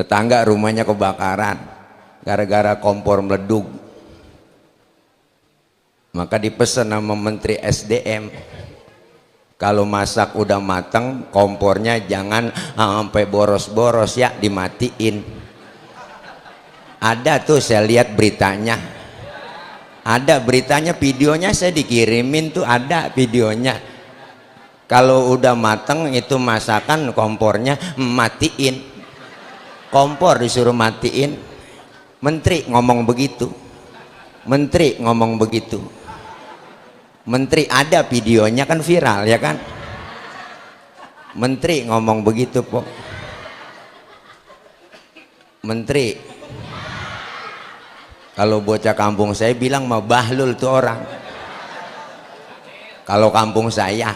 Tetangga rumahnya kebakaran gara-gara kompor meleduk, maka dipesan sama Menteri SDM, kalau masak udah mateng kompornya jangan sampai boros-boros ya, dimatiin. Ada tuh, saya lihat beritanya, ada beritanya, videonya saya dikirimin tuh, ada videonya. Kalau udah mateng itu masakan kompornya matiin, kompor disuruh matiin. Menteri ngomong begitu, menteri ngomong begitu, menteri, ada videonya kan, viral ya kan, menteri ngomong begitu po. Menteri, kalau bocah kampung saya bilang mah bahlul tuh orang, kalau kampung saya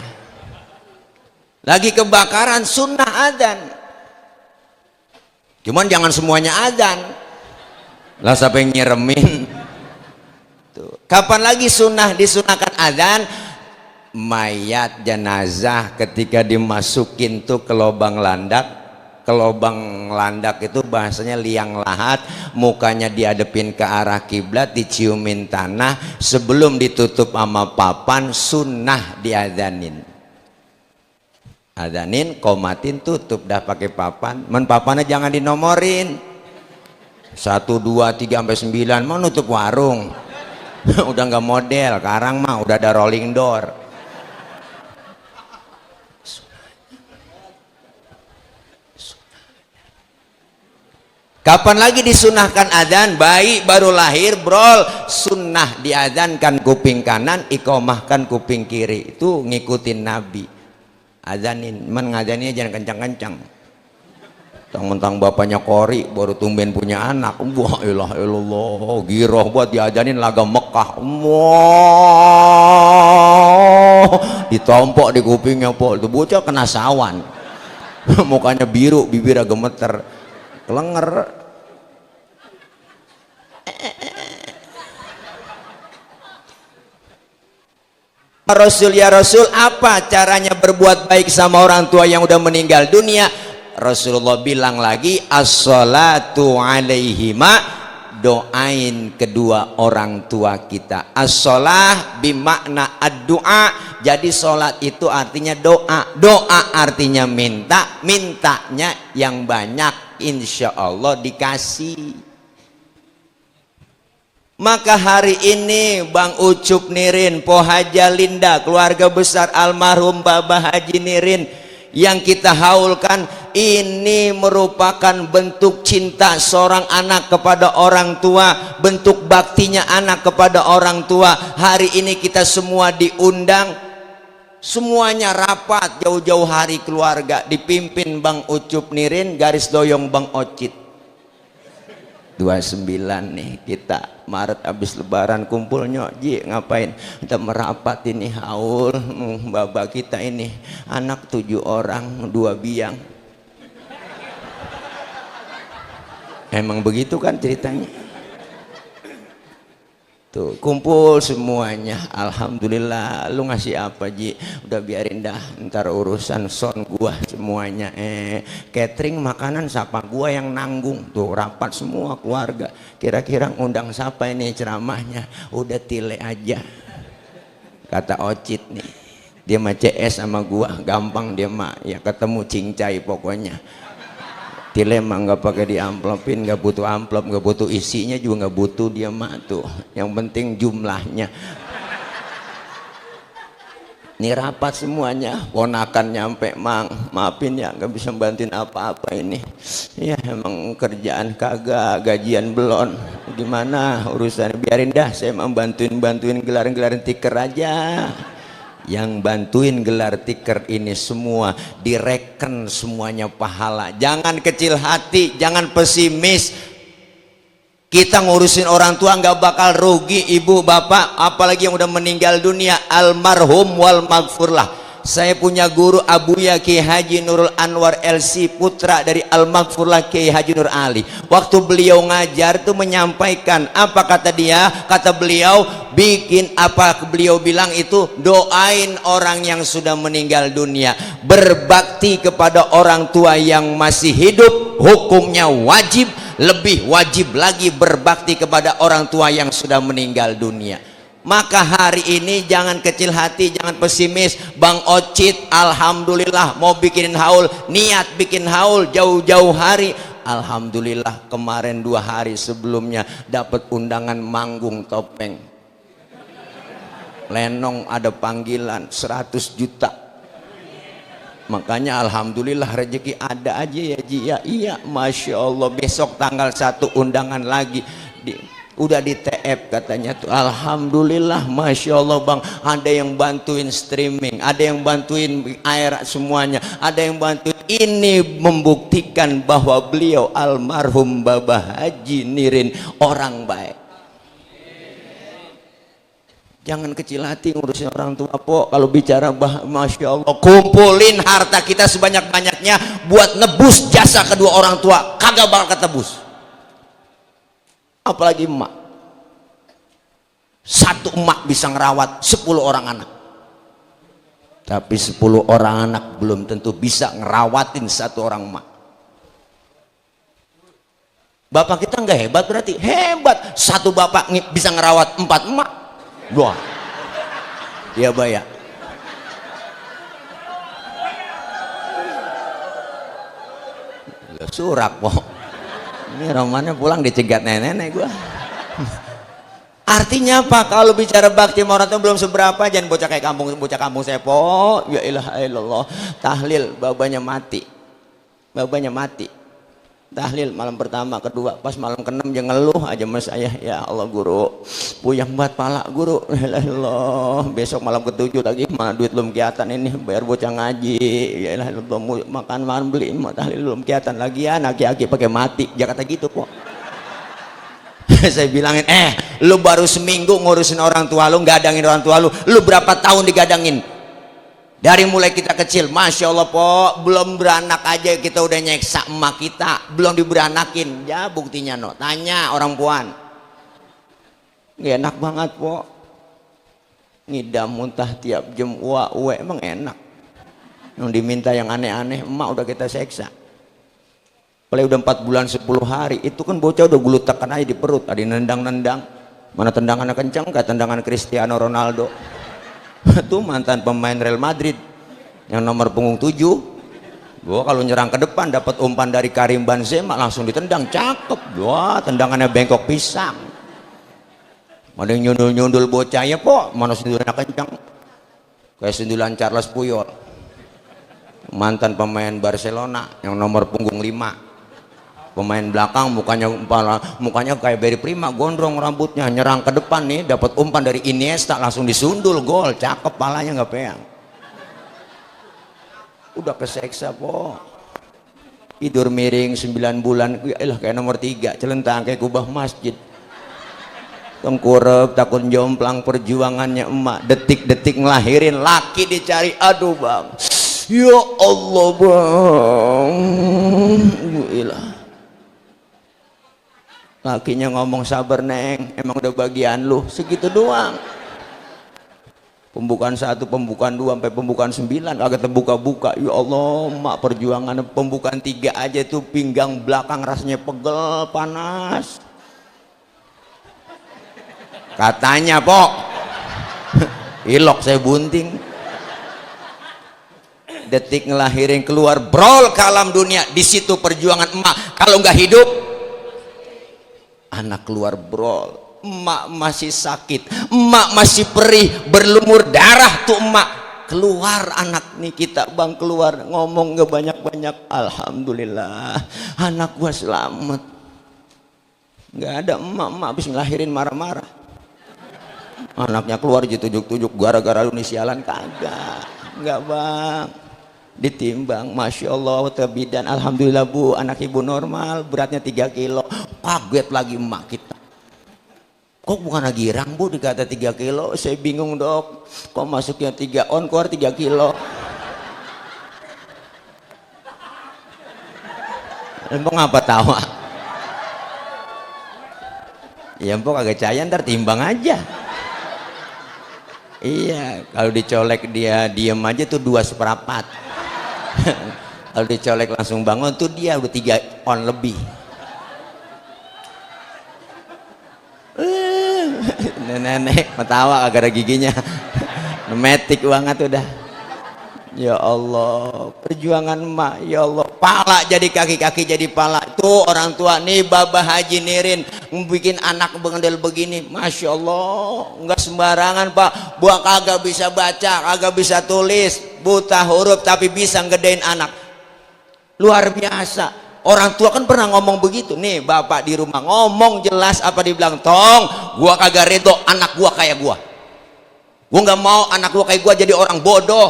lagi kebakaran sunnah adzan, cuman jangan semuanya adzan lah, siapa yang nyeremin tuh. Kapan lagi sunnah disunahkan adzan? Mayat jenazah ketika dimasukin tuh ke lubang landak, ke lubang landak itu bahasanya liang lahat, mukanya dihadapin ke arah kiblat, diciumin tanah, sebelum ditutup sama papan sunnah diadzanin. Adzanin, komatin, tutup dah pakai papan. Men papannya jangan dinomorin 1, 2, 3 sampai 9, mau nutup warung. Udah nggak model, sekarang mah udah ada rolling door. Kapan lagi disunahkan adzan? Bayi baru lahir brol, sunnah diadzankan kuping kanan, iqomahkan kuping kiri. Itu ngikutin Nabi. Adzanin, men ngadzannya jangan kencang-kencang. Mentang-mentang bapaknya kori baru tumben punya anak, wah ilah ilallah, giroh buat diadzanin laga Mekah, wah ditompok di kupingnya po, itu bocah kena sawan. Mukanya biru, bibirnya gemeter, kelenger. Rasul, ya Rasul, apa caranya berbuat baik sama orang tua yang udah meninggal dunia? Rasulullah bilang lagi, as-salatu alaihima, doain kedua orang tua kita. As-salah bimakna ad-du'a, jadi sholat itu artinya doa, doa artinya minta, mintanya yang banyak, insya Allah dikasih. Maka hari ini Bang Ucup Nirin, Po Haja Linda, keluarga besar almarhum Babah Haji Nirin yang kita haulkan, ini merupakan bentuk cinta seorang anak kepada orang tua, bentuk baktinya anak kepada orang tua. Hari ini kita semua diundang, semuanya rapat jauh-jauh hari keluarga, dipimpin Bang Ucup Nirin, garis doyong Bang Ocit. 29 nih kita, Maret habis lebaran kumpul Ji, ngapain? Kita merapat ini haul, babak kita ini anak 7 orang 2 biang. Emang begitu kan ceritanya. Tuh kumpul semuanya, alhamdulillah. Lu ngasih apa Ji? Udah biarin dah, ntar urusan son gua semuanya. Catering makanan siapa, gua yang nanggung. Tuh rapat semua keluarga, kira-kira ngundang siapa ini ceramahnya? Udah tile aja, kata Ocit nih, dia mah CS sama gua, gampang dia mah ya, ketemu cincai pokoknya. Tile mah nggak pakai diamplopin, nggak butuh amplop, nggak butuh isinya juga nggak butuh dia mah tuh. Yang penting jumlahnya. Ini rapat semuanya, ponakan nyampe, Mang, maafin ya nggak bisa bantuin apa-apa ini. Ya emang kerjaan kagak, gajian belum. Gimana urusan? Biarin dah, saya mau bantuin gelaran tiker aja. Yang bantuin gelar tiker ini semua direken semuanya pahala. Jangan kecil hati, jangan pesimis. Kita ngurusin orang tua nggak bakal rugi, ibu bapak apalagi yang udah meninggal dunia, almarhum wal maghfurlah. Saya punya guru Abuya Kiai Haji Nurul Anwar LC, putra dari Al-Maghfurlah Kiai Haji Nur Ali. Waktu beliau ngajar tuh menyampaikan, apa kata dia? Kata beliau, beliau bilang itu, doain orang yang sudah meninggal dunia, berbakti kepada orang tua yang masih hidup, hukumnya wajib, lebih wajib lagi berbakti kepada orang tua yang sudah meninggal dunia. Maka hari ini jangan kecil hati, jangan pesimis. Bang Ocit alhamdulillah mau bikin haul, niat bikin haul jauh-jauh hari. Alhamdulillah kemarin 2 hari sebelumnya dapat undangan manggung topeng Lenong, ada panggilan 100 juta. Makanya alhamdulillah rezeki ada aja ya Ji ya. Iya, Masya Allah. Besok tanggal 1 undangan lagi udah di TF katanya tuh. Alhamdulillah, Masya Allah Bang. Ada yang bantuin streaming, ada yang bantuin air semuanya, ada yang bantuin. Ini membuktikan bahwa beliau almarhum Babah Haji Nirin orang baik. Jangan kecil hati ngurusin orang tua po. Kalau bicara Masya Allah, kumpulin harta kita sebanyak-banyaknya buat nebus jasa kedua orang tua, kagak bakal ketebus. Apalagi emak, 1 emak bisa ngerawat 10 orang anak, tapi 10 orang anak belum tentu bisa ngerawatin 1 orang emak. Bapak kita nggak hebat berarti? Hebat. 1 bapak bisa ngerawat 4 emak. Wah, ya bayar. Surak po. Ini romannya pulang dicegat nenek-nenek gua. Artinya apa? Kalau bicara bakti sama orang tua belum seberapa, jangan bocah kayak bocah kampung saya po. Ya ilaha illallah. Tahlil babanya mati. Babanya mati. Tahlil malam pertama, kedua, pas malam ke-6 dia ngeluh aja mas saya. Ya Allah guru, puyeng banget pala guru. Ya Allah, besok malam ke-7 lagi mana duit belum kelihatan ini bayar bocah ngaji. Ya Allah, makan beli tahlil belum kelihatan lagi ya, aki-aki pakai mati. Jakarta gitu kok. Saya bilangin, lu baru seminggu ngurusin orang tua lu, gadangin orang tua lu berapa tahun digadangin? Dari mulai kita kecil, Masya Allah po, belum beranak aja kita udah nyeksa emak kita, belum diberanakin. Ya buktinya no, tanya orang puan. Gak enak banget po, ngidam muntah tiap jam, uwe emang enak. Yang diminta yang aneh-aneh, emak udah kita seksa. Kalau udah 4 bulan 10 hari, itu kan bocah udah gulutakan aja di perut, ada nendang-nendang. Mana tendangannya kencang, kayak tendangan Cristiano Ronaldo. Itu mantan pemain Real Madrid yang nomor punggung 7. Gua kalau nyerang ke depan dapat umpan dari Karim Benzema langsung ditendang, cakep. Wah, tendangannya bengkok pisang. Ada yang nyundul-nyundul bocahnya po, mana sundulannya kencang kayak sundulan Charles Puyol, mantan pemain Barcelona yang nomor punggung 5. Pemain belakang mukanya kayak Barry Prima, gondrong rambutnya, nyerang ke depan nih dapat umpan dari Iniesta langsung disundul, gol, cakep, palanya nggak peang. Udah keseksa po, tidur miring 9 bulan, kayak nomor 3, celentang kayak kubah masjid, tengkurap, takut jomplang, perjuangannya emak, detik-detik ngelahirin laki dicari, aduh bang, ya Allah bang, ilah. Lakinya ngomong, sabar neng, emang udah bagian lu, segitu doang. Pembukaan 1, pembukaan 2, sampai pembukaan 9 agak terbuka-buka. Ya Allah, mak perjuangan. Pembukaan 3 aja tuh pinggang belakang rasanya pegel, panas. Katanya pok, ilok saya bunting. Detik ngelahirin keluar, brol ke alam dunia. Di situ perjuangan emak. Kalau nggak hidup, anak keluar brol, emak masih sakit, emak masih perih, berlumur darah tuh emak. Keluar anak nih kita bang, keluar ngomong gak banyak-banyak, alhamdulillah anak gua selamat. Gak ada emak habis ngelahirin marah-marah, anaknya keluar ditunjuk-tunjuk gara-gara lu nih sialan, kagak, enggak bang. Ditimbang, Masya Allah, bidan, alhamdulillah bu, anak ibu normal, beratnya 3 kilo. Kaget lagi emak kita, kok bukan lagi girang bu, dikata 3 kilo. Saya bingung dok, kok masuknya 3 on, keluar 3 kilo. Empok ngapa tawa? Ya empok kagak caya, ntar timbang aja. Iya, kalau dicolek dia diem aja tuh 2/4. Kalau dicolek langsung bangun tuh dia udah 3 on lebih. Nenek metawa kagak ada giginya. Metik banget udah. Ya Allah, perjuangan emak, ya Allah, pala jadi kaki jadi pala. Tuh orang tua nih Babah Haji Nirin bikin anak bengendel begini, masya Allah, nggak sembarangan pak. Buah kagak bisa baca, kagak bisa tulis, buta huruf tapi bisa ngedein anak, luar biasa. Orang tua kan pernah ngomong begitu nih, bapak di rumah ngomong jelas apa dibilang, tong gua kagak redo anak gua kayak gua nggak mau anak gua kayak gua jadi orang bodoh,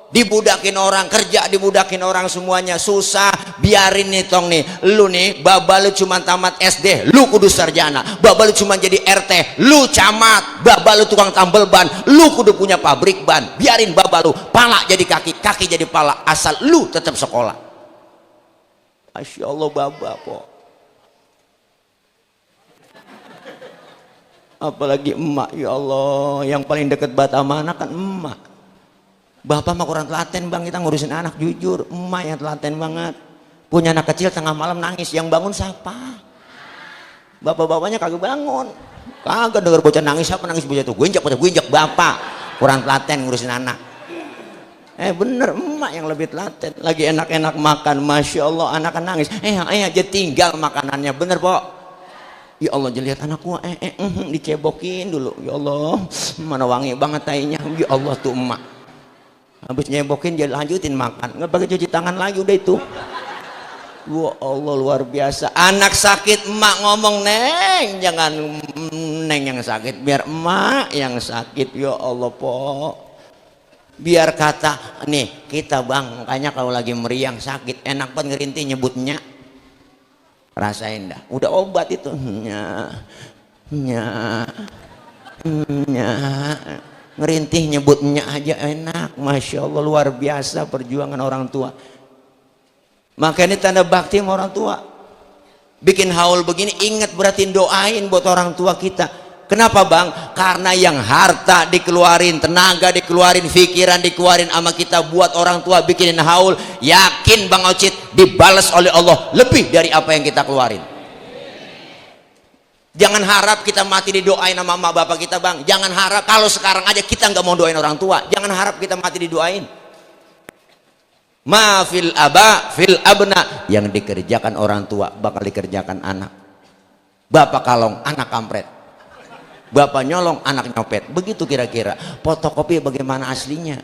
dibudakin orang, kerja dibudakin orang, semuanya susah. Biarin nih tong nih, lu nih baba lu cuma tamat SD, lu kudu sarjana. Baba lu cuma jadi RT, lu camat. Baba lu tukang tambel ban, lu kudu punya pabrik ban. Biarin baba lu, pala jadi kaki, kaki jadi pala, asal lu tetap sekolah. Masya Allah baba po. Apalagi emak, ya Allah, yang paling deket bata mana kan emak. Bapak mah kurang telaten bang, kita ngurusin anak jujur. Emak yang telaten banget. Punya anak kecil tengah malam nangis, yang bangun siapa? Bapak-bapaknya kagak bangun. Kagak denger bocah nangis, siapa nangis bocah tuh? Gue injak bapak. Kurang telaten ngurusin anak. Bener, emak yang lebih telaten. Lagi enak-enak makan, masya Allah, anak kan nangis. Aja tinggal makanannya, bener pok. Ya Allah, jadi lihat anak gua, dicebokin dulu. Ya Allah, mana wangi banget tainya. Ya Allah tuh emak. Habis nyebokin dia lanjutin makan, nggak pakai cuci tangan lagi, udah itu. Wah Allah, luar biasa. Anak sakit emak ngomong, neng jangan neng yang sakit, biar emak yang sakit. Ya Allah po, biar kata nih kita bang, makanya kalau lagi meriang sakit enak banget ngerintih nyebutnya, rasain dah, udah obat itu nya ngerintih nyebutnya aja enak. Masya Allah, luar biasa perjuangan orang tua. Makanya tanda bakti sama orang tua. Bikin haul begini, ingat berarti doain buat orang tua kita. Kenapa bang? Karena yang harta dikeluarin, tenaga dikeluarin, pikiran dikeluarin sama kita buat orang tua bikinin haul, yakin bang Ocit dibalas oleh Allah lebih dari apa yang kita keluarin. Jangan harap kita mati didoain sama mama bapak kita bang. Jangan harap kalau sekarang aja kita nggak mau doain orang tua. Jangan harap kita mati didoain. Ma fil aba fil abna, yang dikerjakan orang tua bakal dikerjakan anak. Bapak kalong, anak kampret. Bapak nyolong, anak nyopet. Begitu kira-kira. Fotokopi bagaimana aslinya.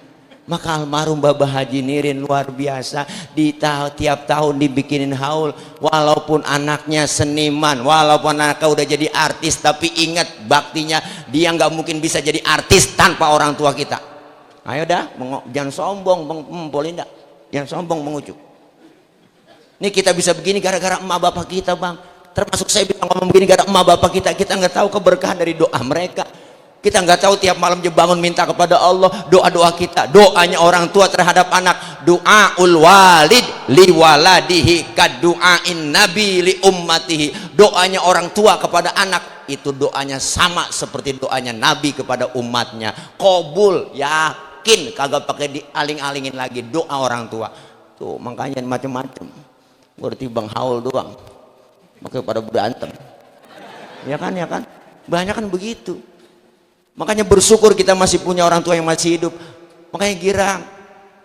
Maka almarhum Babah Haji Nirin luar biasa, di tiap tahun dibikinin haul, walaupun anaknya seniman, walaupun anaknya udah jadi artis, tapi ingat baktinya, dia nggak mungkin bisa jadi artis tanpa orang tua kita. Ayo dah, jangan sombong bang Polinda, jangan sombong mengucuk. Ini kita bisa begini gara-gara emak bapak kita bang. Termasuk saya bilang ngomong begini gara-gara emak bapak kita nggak tahu keberkahan dari doa mereka. Kita nggak tahu tiap malam dia bangun minta kepada Allah, doa-doa kita, doanya orang tua terhadap anak, doaul walid li waladihi kad doain nabi li ummatihi. Doanya orang tua kepada anak itu doanya sama seperti doanya nabi kepada umatnya. Qabul, yakin, kagak pakai dialing-alingin lagi doa orang tua. Tuh makanya macam-macam. Berarti bang haul doang. Makanya pada berantem. Ya kan? Banyak kan begitu. Makanya bersyukur kita masih punya orang tua yang masih hidup. Makanya girang.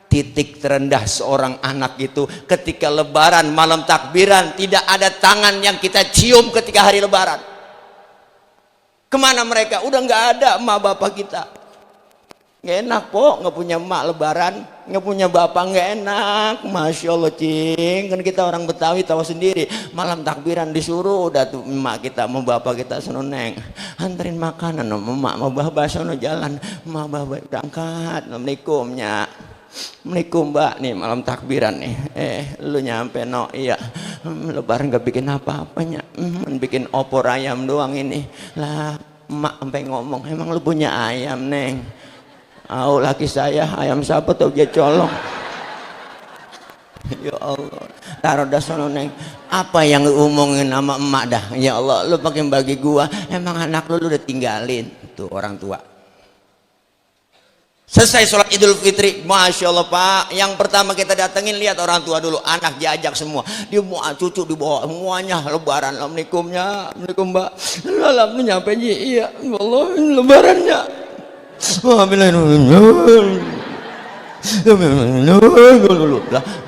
Titik terendah seorang anak itu ketika lebaran, malam takbiran, tidak ada tangan yang kita cium ketika hari lebaran. Kemana mereka? Udah nggak ada emak bapak kita. Nggak enak po, nggak punya emak lebaran, nggak punya bapak, nggak enak. Masya Allah cing, kan kita orang Betawi tahu sendiri, malam takbiran disuruh udah tuh emak kita mau bapak kita sono neng anterin makanan, emak mau bapak sono jalan, emak bapak berangkat. Assalamualaikum nya, Assalamualaikum mbak, nih malam takbiran nih, lu nyampe no, iya lebaran nggak bikin apa-apanya, bikin opor ayam doang ini lah. Emak sampai ngomong, emang lu punya ayam neng? Laki saya ayam siapa tuh dia colong. Ya Allah, taruh dah sono neng. Apa yang lu omongin sama emak dah? Ya Allah, lu pakai bagi gua. Emang anak lu udah tinggalin tuh orang tua. Selesai sholat Idul Fitri, masya Allah Pak. Yang pertama kita datengin lihat orang tua dulu, anak diajak semua. Dia mau cucu dibawa semuanya. Lebaran, assalamualaikumnya, assalamualaikum Mbak. Lalu nyampe iya, ya Allah lebarannya.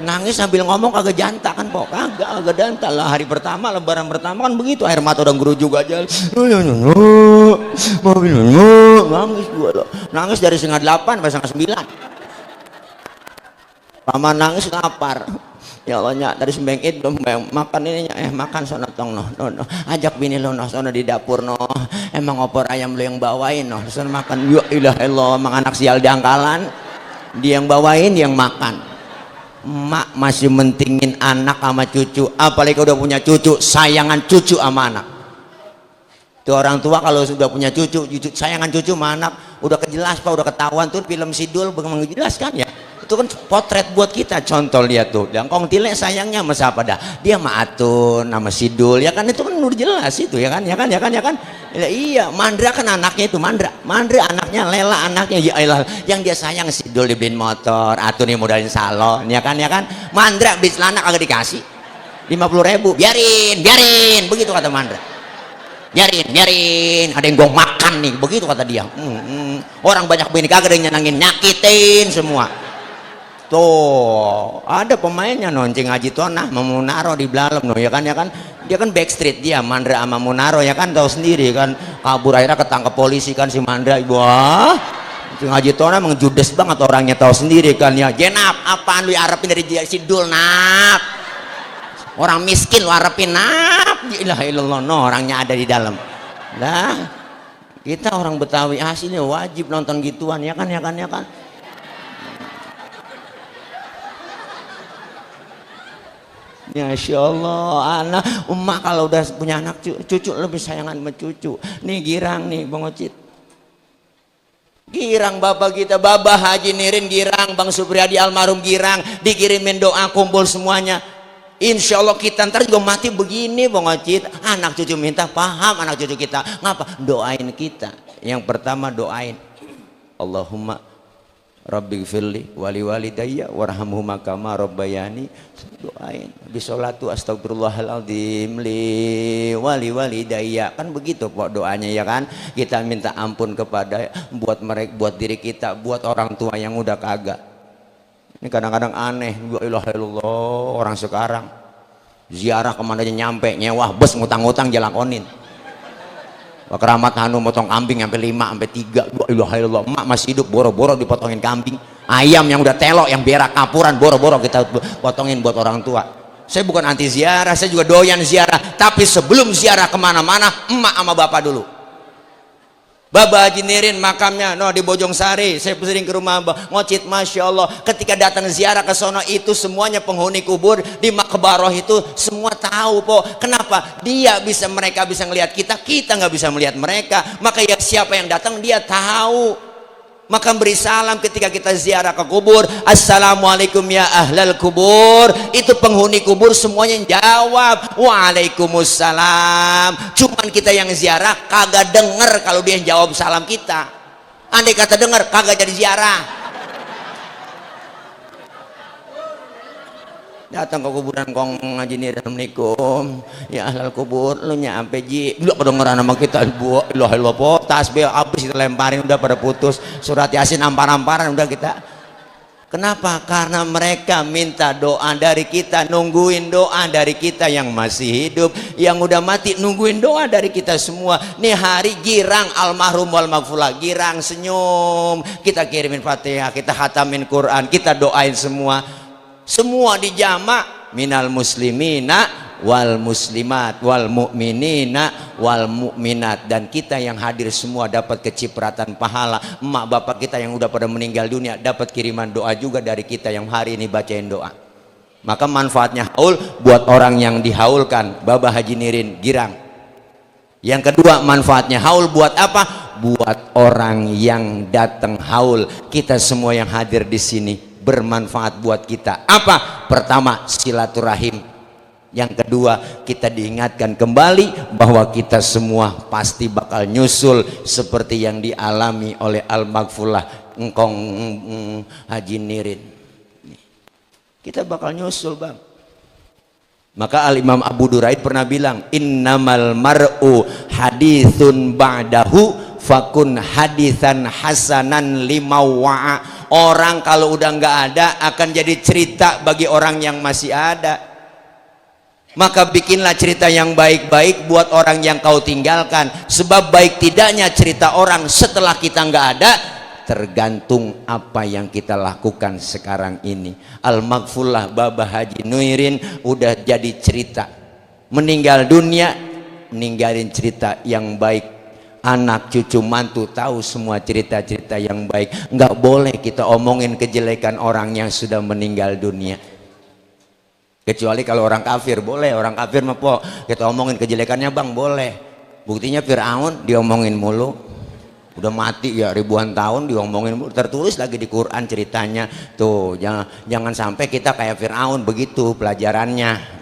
Nangis sambil ngomong kagak jantak kan Pok, kagak jantak lah. Hari pertama lebaran pertama kan begitu, air mata udah gerujug aja. Nangis gua loh, nangis dari setengah 8 sampai setengah 9. Paman nangis lapar. Ya Allah nyak dari sembengit belum makan ini makan sono tong no, ajak bini lo no sono di dapur no, emang opor ayam lo yang bawain no sono makan. Ya ilah Allah, emang anak sial diangkalan, dia yang bawain dia yang makan. Emak masih mentingin anak sama cucu, apalagi udah punya cucu, sayangan cucu sama anak. Tuh orang tua kalau sudah punya cucu sayangan cucu sama anak udah kejelas Pak, udah ketahuan tuh film Sidul bagaimana menjelaskan ya. Itu kan potret buat kita, contoh lihat tuh Dangkong Tile sayangnya sama siapa dah, dia sama Atun sama Sidul ya kan, itu kan udah jelas itu ya kan. Ya, iya Mandra kan anaknya itu, Mandra anaknya, Lela anaknya, ya Allah yang dia sayang Sidul dibeliin motor, Atun yang modalin salon ya kan. Mandra beli celana kagak dikasih 50.000, biarin begitu kata Mandra. Biarin ada yang gua makan nih begitu kata dia. Orang banyak bini kagak ada yang nyenangin, nyakitin semua. Tuh ada pemainnya noncing Haji Tonah mau Munaro di Blalem no ya kan dia kan backstreet, dia Mandra sama Munaro ya kan, tahu sendiri kan, kabur akhirnya ketangkep polisi kan si Mandra. Wah Haji Tonah emang judes banget orangnya, tahu sendiri kan ya. Jenap apaan lu harapin dari Sidul nap, orang miskin lu harapin nap, ilah ilallah no orangnya ada di dalam lah. Kita orang Betawi aslinya wajib nonton gituan ya kan. Masya Allah, anak emak kalau udah punya anak cucu lebih sayangan sama cucu. Nih girang nih Bang Ocit, girang bapak kita, Babah Haji Nirin girang, Bang Supriyadi almarhum girang, dikirimin doa kumpul semuanya. Insya Allah kita ntar juga mati begini Bang Ocit, anak cucu minta paham, anak cucu kita ngapa doain kita. Yang pertama doain Allahumma Rabbighfirli wali walidayya warhamhuma kama rabbayani, doain bisolatu astagfirullahaladzim li wali walidayya kan begitu Pak doanya ya kan. Kita minta ampun kepada buat mereka, buat diri kita, buat orang tua yang udah kagak. Ini kadang-kadang aneh, ya ilah ilallah, orang sekarang ziarah kemana aja nyampe nyewa bus ngutang-ngutang jalakonin. Keramat Hanu motong kambing sampai 5 sampai 3. Ilah ilallah, emak masih hidup boro-boro dipotongin kambing. Ayam yang udah telok yang berak kapuran boro-boro kita potongin buat orang tua. Saya bukan anti ziarah, saya juga doyan ziarah, tapi sebelum ziarah kemana-mana emak sama bapak dulu. Babah Haji Nirin makamnya di Bojong Sari, saya sering ke rumah Ngocit, masya Allah ketika datang ziarah ke sono itu semuanya penghuni kubur di Makbaroh itu semua tahu Pok. Kenapa? Mereka bisa ngelihat kita nggak bisa melihat mereka, maka ya siapa yang datang dia tahu. Maka beri salam ketika kita ziarah ke kubur, assalamualaikum ya ahlal kubur. Itu penghuni kubur semuanya jawab waalaikumsalam. Cuman kita yang ziarah kagak denger kalau dia yang jawab salam kita. Andai kata denger kagak jadi ziarah. Datang ke kuburan Kong Haji Nirin, assalamualaikum ya ahlal kubur, lu nyampe ji lu kedengeran sama kita bu ilah ilah po tasbih habis kita lemparin udah pada putus, surat yasin ampar-amparan udah kita. Kenapa? Karena mereka minta doa dari kita, nungguin doa dari kita yang masih hidup, yang udah mati nungguin doa dari kita semua. Nih hari girang almarhum wal maghfurlah, girang senyum, kita kirimin Fatihah, kita khatamin Quran, kita doain semua dijamak minal muslimina wal muslimat wal mu'minina wal mu'minat, dan kita yang hadir semua dapat kecipratan pahala. Emak bapak kita yang udah pada meninggal dunia dapat kiriman doa juga dari kita yang hari ini bacain doa. Maka manfaatnya haul buat orang yang dihaulkan, Babah Haji Nirin girang. Yang kedua manfaatnya haul buat apa? Buat orang yang datang haul, kita semua yang hadir di sini bermanfaat buat kita. Apa? Pertama, silaturahim. Yang kedua, kita diingatkan kembali bahwa kita semua pasti bakal nyusul seperti yang dialami oleh Al-Maghfulah Engkong Haji Nirin. Kita bakal nyusul, Bang. Maka Al-Imam Abu Duraid pernah bilang, innamal mar'u hadithun ba'dahu fakun hadithan hasanan limawa'a. Orang kalau udah nggak ada akan jadi cerita bagi orang yang masih ada. Maka bikinlah cerita yang baik-baik buat orang yang kau tinggalkan. Sebab baik tidaknya cerita orang setelah kita nggak ada tergantung apa yang kita lakukan sekarang ini. Al-Maghfulah Babah Haji Nirin udah jadi cerita. Meninggal dunia, ninggalin cerita yang baik. Anak cucu mantu tahu semua cerita-cerita yang baik. Nggak boleh kita omongin kejelekan orang yang sudah meninggal dunia. Kecuali kalau orang kafir boleh. Orang kafir mah po kita omongin kejelekannya, Bang, boleh. Buktinya Fir'aun diomongin mulu. Udah mati ya ribuan tahun diomongin, tertulis lagi di Quran ceritanya. Tuh jangan sampai kita kayak Fir'aun begitu pelajarannya.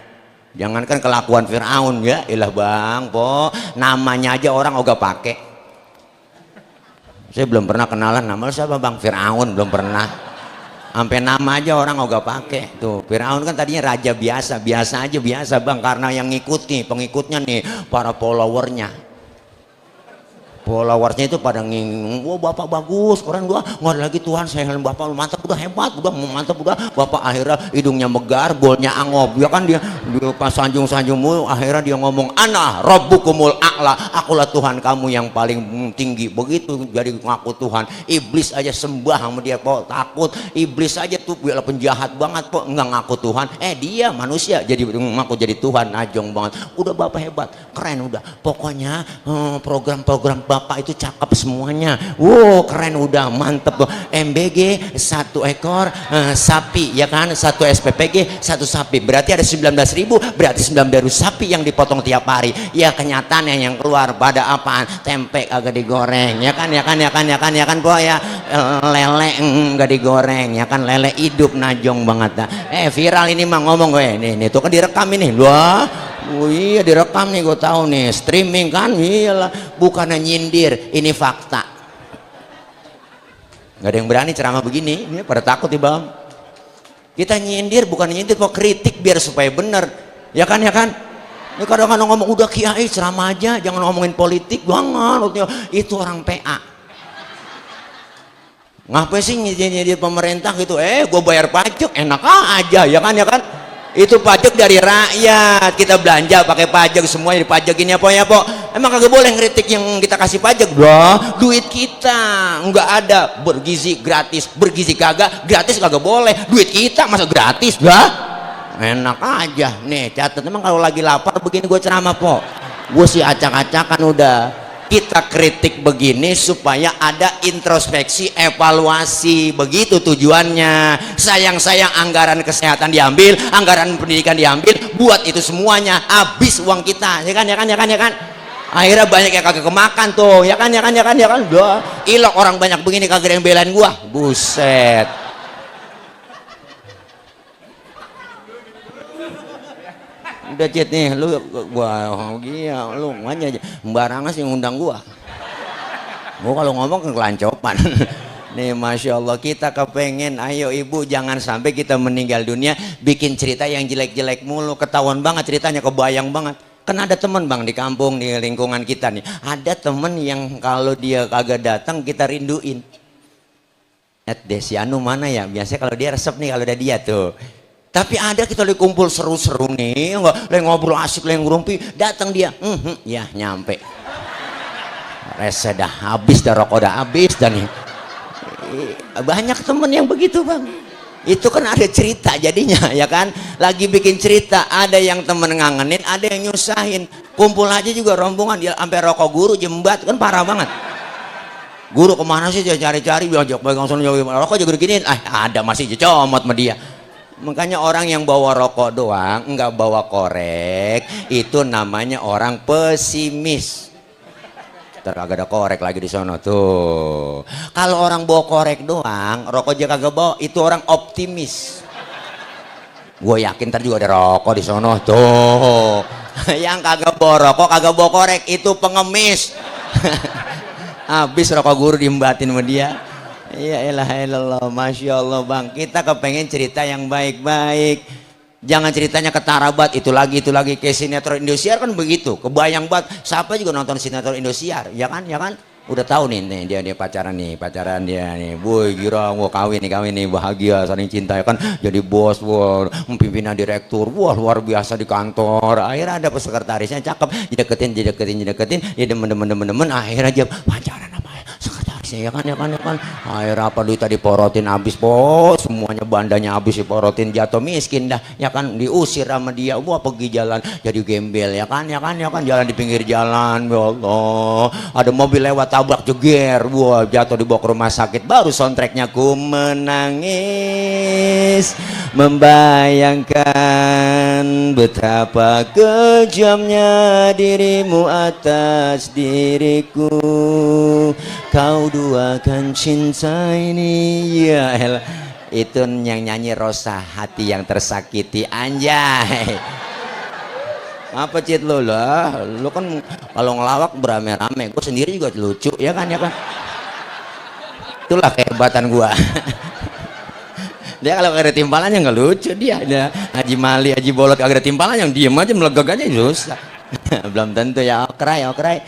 Jangankan kelakuan Fir'aun, ya ilah Bang po, namanya aja orang ogah pakai. Saya belum pernah kenalan nama siapa Bang, Fir'aun belum pernah. Sampai nama aja orang ogah pakai. Tuh Fir'aun kan tadinya raja biasa aja biasa Bang, karena yang ngikuti pengikutnya nih para followernya. Followersnya itu pada nging, wah bapak bagus, keren gua, nggak ada lagi Tuhan, saya bapak mantap, udah hebat, udah mantap, udah bapak. Akhirnya hidungnya megar, bolnya angob, ya kan dia pas sanjung mulu, akhirnya dia ngomong ana rabbukumul a'la, akulah Tuhan kamu yang paling tinggi. Begitu jadi ngaku Tuhan. Iblis aja sembah sama dia kok, takut. Iblis aja tuh biar penjahat banget kok nggak ngaku Tuhan. Dia manusia jadi ngaku jadi Tuhan, najong banget. Udah bapak hebat, keren udah. Pokoknya program-program bapak itu cakep semuanya. Wow keren udah mantep tuh. MBG 1 ekor sapi ya kan, 1 SPPG 1 sapi, berarti ada 19.000, berarti 19.000 sapi yang dipotong tiap hari. Ya kenyataannya yang keluar pada apaan? Tempe agak digoreng ya kan po ya, lele enggak digoreng ya kan, lele hidup najong banget dah. Viral ini mah ngomong gue nih tuh kan direkam ini. Wah oh iya direkam nih, gue tahu nih streaming kan. Iyalah, bukannya nyindir, ini fakta. Nggak ada yang berani ceramah begini, ini pada takut nih Bang. Kita nyindir bukan nyindir, kok kritik biar supaya bener ya kan. Ini kadang-kadang ngomong udah kiai ceramah aja, jangan ngomongin politik, jangan. Itu orang PA. Ngapain sih nyindir pemerintah gitu? Gue bayar pajak enak aja ya kan. Itu pajak dari rakyat, kita belanja pakai pajak, semuanya dipajakin ya po. Emang kagak boleh ngeritik yang kita kasih pajak? Wah, duit kita nggak ada, bergizi gratis, bergizi kagak gratis, kagak boleh. Duit kita masa gratis? Dah enak aja nih. Catat, emang kalau lagi lapar begini gue ceramah po, gue sih acak-acakan udah. Kita kritik begini supaya ada introspeksi, evaluasi, begitu tujuannya. Sayang anggaran kesehatan diambil, anggaran pendidikan diambil, buat itu semuanya habis uang kita ya kan. Akhirnya banyak yang kagak kemakan tuh ya kan. Udah ilok orang banyak begini kagak ada yang belain gua, buset. Udah Cid nih lu, gua gila lu aja sembarangan sih ngundang gua kalau ngomong kelancopan. Nih Masya Allah, kita kepengen ayo ibu jangan sampai kita meninggal dunia bikin cerita yang jelek-jelek mulu, ketahuan banget ceritanya, kebayang banget. Kan ada teman Bang di kampung, di lingkungan kita nih, ada temen yang kalau dia kagak datang kita rinduin. Desianu mana ya, biasanya kalau dia resep nih kalau ada dia tuh. Tapi ada kita lagi kumpul seru-seru nih, lagi ngobrol asik, lagi ngerumpi, datang dia, ya nyampe. Rese dah habis, dah rokok dah habis, dan banyak temen yang begitu Bang. Itu kan ada cerita jadinya ya kan, lagi bikin cerita, ada yang temen ngangenin, ada yang nyusahin. Kumpul aja juga rombongan, dia sampai rokok guru jembat, kan parah banget. Guru kemana sih dia cari-cari, diajak pegang sono rokok juga beginiin, ada masih comot sama dia. Makanya orang yang bawa rokok doang nggak bawa korek itu namanya orang pesimis. Kagak ada korek lagi di sono tuh. Kalau orang bawa korek doang, rokok aja kagak bawa, itu orang optimis. Gue yakin ntar juga ada rokok di sono tuh. Yang kagak bawa rokok, kagak bawa korek, itu pengemis. Habis rokok guru diembatin sama dia. Ya elah elah, masya Allah bang. Kita kepengen cerita yang baik-baik. Jangan ceritanya ketarabat itu lagi kayak sinetron Indosiar kan begitu. Kebayang banget. Siapa juga nonton sinetron Indosiar, ya kan? Udah tahu nih dia pacaran dia nih. Boy girang, wah kawin nih bahagia saling cinta ya kan. Jadi bos, wah pimpinan direktur, wah luar biasa di kantor. Akhirnya ada sekretarisnya cakep, dideketin, ya demen. Akhirnya aja pacaran sama sekretarisnya ya kan. Akhirnya apa duit tadi porotin habis bos, semuanya bandanya habis diporotin, jatuh miskin dah ya kan, diusir sama dia. Wah pergi jalan jadi gembel ya kan, jalan di pinggir jalan. Ya Allah, ada mobil lewat tabrak jeger, wah jatuh dibawa ke rumah sakit. Baru soundtracknya ku menangis membayangkan betapa kejamnya dirimu atas diriku, kau duakan cinta ini. Ya elah, itu yang nyanyi Rosa, hati yang tersakiti. Anjay, apa cit lo lah, lo kan kalau ngelawak berame-rame, gue sendiri juga lucu ya kan. Itulah kehebatan gue. Dia kalau gak ada timpalannya nggak lucu dia. Haji Mali, Haji Bolot gak ada timpalan, yang diem aja melegak aja susah. Belum tentu ya okray.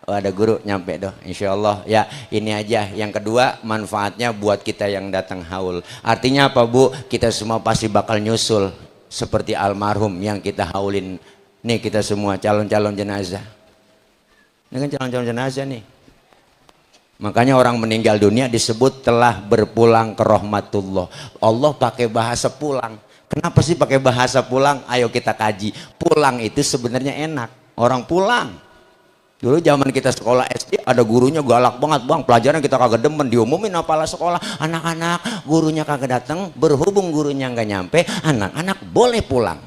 Oh, ada guru nyampe doh, insya Allah ya. Ini aja yang kedua, manfaatnya buat kita yang datang haul. Artinya apa bu? Kita semua pasti bakal nyusul seperti almarhum yang kita haulin. Nih kita semua calon-calon jenazah. Ini kan calon-calon jenazah nih. Makanya orang meninggal dunia disebut telah berpulang ke rahmatullah. Allah pakai bahasa pulang. Kenapa sih pakai bahasa pulang? Ayo kita kaji. Pulang itu sebenarnya enak. Orang pulang. Dulu zaman kita sekolah SD ada gurunya galak banget bang, pelajaran kita kagak demen, diumumin apalah sekolah, anak-anak gurunya kagak datang, berhubung gurunya nggak nyampe, anak-anak boleh pulang.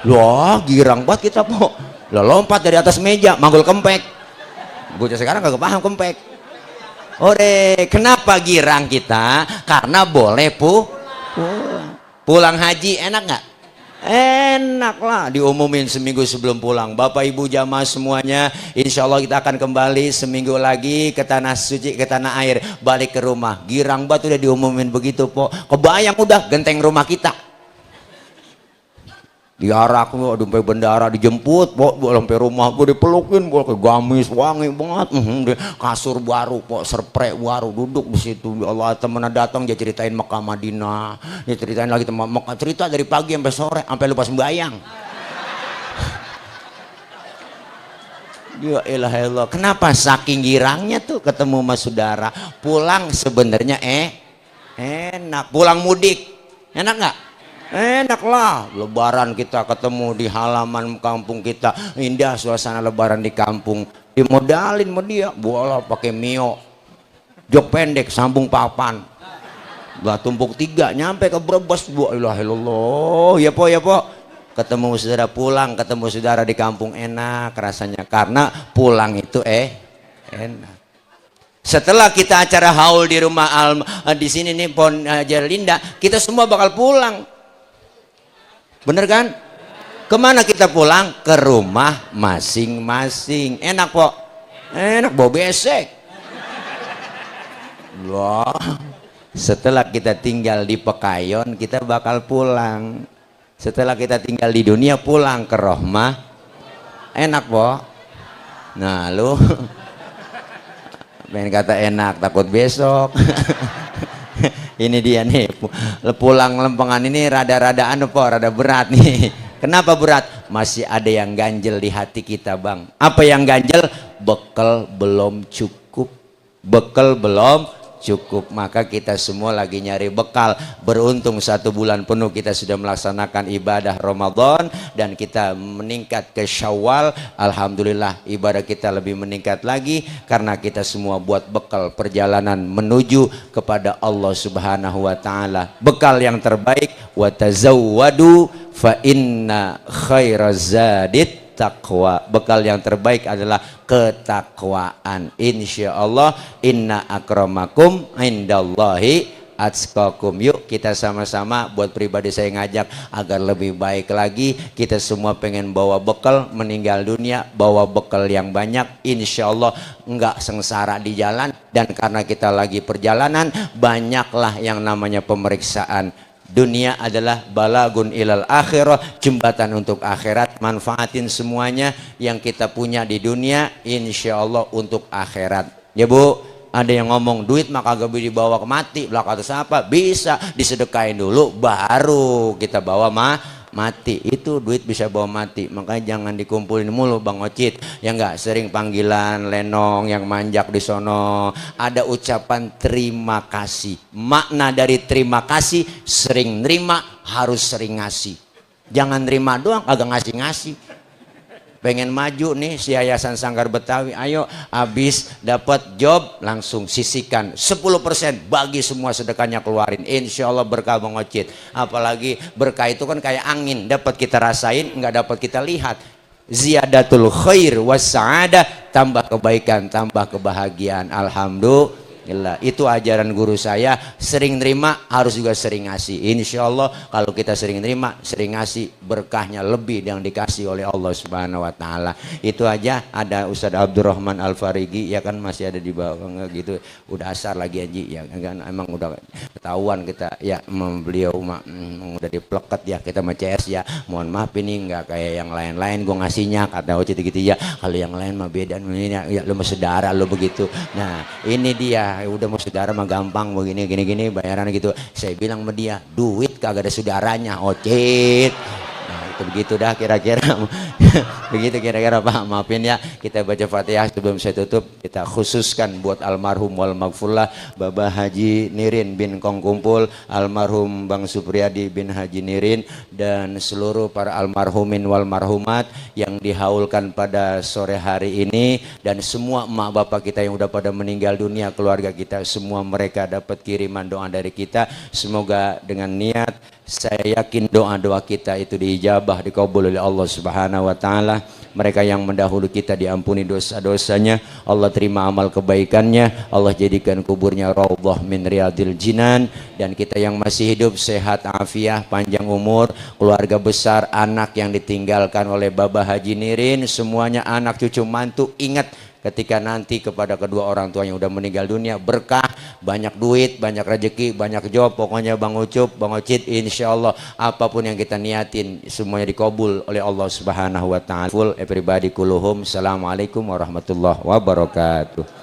Loh girang banget kita po, lo lompat dari atas meja manggul kempek. Bocah sekarang kagak paham kempek. Ore, kenapa girang kita? Karena boleh pulang haji enak nggak? Enak lah, diumumin seminggu sebelum pulang. Bapak ibu jamaah semuanya, insya Allah kita akan kembali seminggu lagi ke tanah suci, ke tanah air, balik ke rumah. Girang banget udah diumumin begitu po. Kebayang udah genteng rumah kita diarak, sampai bendara dijemput, sampai rumah gue dipelukin, ke gamis wangi banget, kasur baru, serprek baru, duduk di situ. Ya Allah, temen datang dia ceritain Mekah Madinah, dia ceritain lagi teman Mekah, cerita dari pagi sampai sore, sampai lupa sembayang. Ya elah elah, kenapa saking girangnya tuh ketemu sama saudara. Pulang sebenarnya enak, pulang mudik enak nggak? Enak lah, lebaran kita ketemu di halaman kampung kita, indah suasana lebaran di kampung. Dimodalin sama dia, bola pakai mio, jok pendek sambung papan, lah tumpuk 3 nyampe ke Brebes. Bu ilah ilallah, ya po ketemu saudara pulang, ketemu saudara di kampung enak rasanya, karena pulang itu enak. Setelah kita acara haul di rumah di sini nih Pon Jalinda, kita semua bakal pulang. Bener kan? Kemana kita pulang? Ke rumah masing-masing. Enak po? Enak, bau besek. Wah, setelah kita tinggal di Pekayon, kita bakal pulang. Setelah kita tinggal di dunia, pulang ke rahmah. Enak po? Nah lu pengen kata enak, takut besok. Ini dia nih, pulang lempengan ini rada-rada rada berat nih. Kenapa berat? Masih ada yang ganjel di hati kita bang. Apa yang ganjel? Bekal belum cukup. Bekal belum cukup, maka kita semua lagi nyari bekal. Beruntung 1 bulan penuh kita sudah melaksanakan ibadah Ramadan dan kita meningkat ke Syawal. Alhamdulillah ibadah kita lebih meningkat lagi karena kita semua buat bekal perjalanan menuju kepada Allah Subhanahu wa taala. Bekal yang terbaik, wa tazawwadu fa inna khairaz zadit taqwa. Bekal yang terbaik adalah ketakwaan. Insyaallah inna akramakum indallahi atqakum. Yuk kita sama-sama, buat pribadi saya ngajak agar lebih baik lagi. Kita semua pengen bawa bekal meninggal dunia, bawa bekal yang banyak, insya Allah enggak sengsara di jalan. Dan karena kita lagi perjalanan, banyaklah yang namanya pemeriksaan. Dunia adalah balagun ilal akhirah, jembatan untuk akhirat. Manfaatin semuanya yang kita punya di dunia, insya Allah untuk akhirat. Ya Bu, ada yang ngomong duit mah kagak bisa dibawa ke mati, belakang atas apa? Bisa disedekain dulu baru kita bawa mati. Itu duit bisa bawa mati. Makanya jangan dikumpulin mulu Bang Ocit. Ya enggak, sering panggilan lenong yang manjak di sono. Ada ucapan terima kasih. Makna dari terima kasih sering nerima, harus sering ngasih. Jangan nerima doang kagak ngasih-ngasih. Pengen maju nih si Yayasan Sanggar Betawi, ayo habis dapat job langsung sisihkan 10%, bagi semua sedekahnya keluarin, insya Allah berkah Bang Ocit. Apalagi berkah itu kan kayak angin, dapat kita rasain, nggak dapat kita lihat. Ziyadatul khair was sa'adah, tambah kebaikan, tambah kebahagiaan. Alhamdulillah. Itu ajaran guru saya. Sering nerima harus juga sering ngasih. Insya Allah kalau kita sering nerima, sering ngasih, berkahnya lebih yang dikasih oleh Allah Subhanahu Wa Taala. Itu aja. Ada Ustadz Abdurrahman Al Farigi, ya kan masih ada di bawah gitu. Udah asar lagi Haji, ya kan emang udah ketahuan kita ya, beliau udah dipleket ya, kita sama CS ya. Mohon maaf ini nggak kayak yang lain-lain gue ngasihnya kata Ocit gitu ya. Kalau yang lain mah beda, ini ya lu mau saudara lu begitu. Nah ini dia, udah mau saudara mah gampang begini gini bayaran gitu. Saya bilang sama dia, duit kagak ada saudaranya Ocit. Nah itu begitu dah kira-kira. Begitu kira-kira Pak, maafin ya. Kita baca Fatihah sebelum saya tutup. Kita khususkan buat almarhum wal maghfurlah Bapak Haji Nirin bin Kong Kumpul, almarhum Bang Supriyadi bin Haji Nirin, dan seluruh para almarhumin wal marhumat yang dihaulkan pada sore hari ini, dan semua emak bapak kita yang udah pada meninggal dunia, keluarga kita semua, mereka dapat kiriman doa dari kita. Semoga dengan niat, saya yakin doa-doa kita itu diijabah, dikabul oleh Allah Subhanahu Wa Taala. Mereka yang mendahulu kita diampuni dosa-dosanya, Allah terima amal kebaikannya, Allah jadikan kuburnya raudhah min riyadil jinan. Dan kita yang masih hidup sehat afiah, panjang umur, keluarga besar, anak yang ditinggalkan oleh Bapak Haji Nirin, semuanya anak cucu mantu, ingat ketika nanti kepada kedua orang tua yang udah meninggal dunia, berkah, banyak duit, banyak rezeki, banyak job. Pokoknya Bang Ucup, Bang Ocit, insya Allah apapun yang kita niatin semuanya dikabul oleh Allah Subhanahu Wa Taala. Full everybody kuluhum. Assalamualaikum warahmatullahi wabarakatuh.